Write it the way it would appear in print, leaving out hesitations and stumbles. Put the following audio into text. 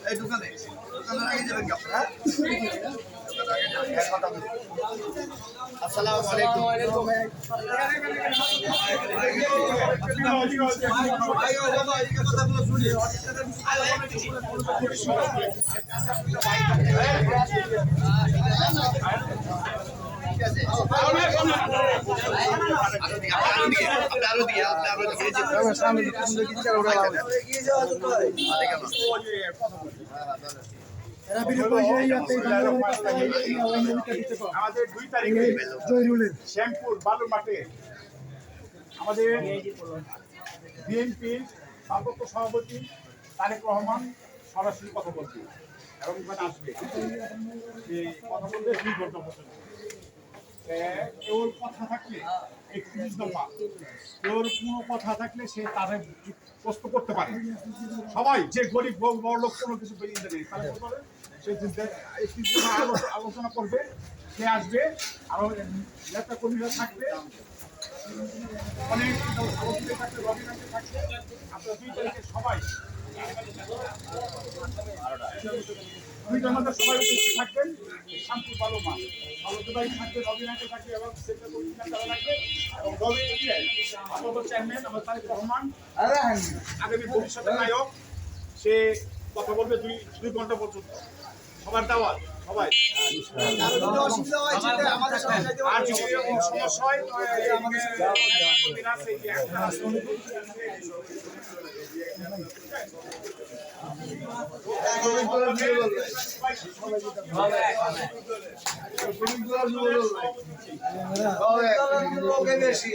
এই দোকানে আগে যাবেন কি আপনারা? আসসালামু আলাইকুম। আমাদের 2 তারিখে শ্যামপুর বালুর মাঠে আমাদের বিএনপির ভারপ্রাপ্ত সভাপতি তারেক রহমান সরাসরি কথা বলছে এবং এখানে আসবে যে কথা বলবে 2 ঘন্টা পর্যন্ত। কেউর কথা থাকলে 31 দফা, কেউর কোনো কথা থাকলে সে তাদের প্রশ্ন করতে পারে। সবাই যে গরিব বড় লোক কোনো কিছু বেরিয়ে নেই তাহলে সে আলোচনা করবে, সে আসবে। আরো নেতা কর্মীরা থাকবে, অনেক থাকবে, রবীন্দ্র থাকবে। আপনারা 2 তারিখে সবাই 2টার মধ্যে সবাই উপস্থিত থাকবেন। শান্তি ভালো মা ভালোবাই থাকবে, রবীন্দ্র থাকবে এবং থাকবে এবং রবীন্দ্র চেয়ারম্যান আমার তারেক রহমান আগামী ভবিষ্যতের নায়ক। সে কথা বলবে 2 ঘন্টা পর্যন্ত। সবার দাওয়াত সবাই। আর যদি সমস্যা হয় বেশি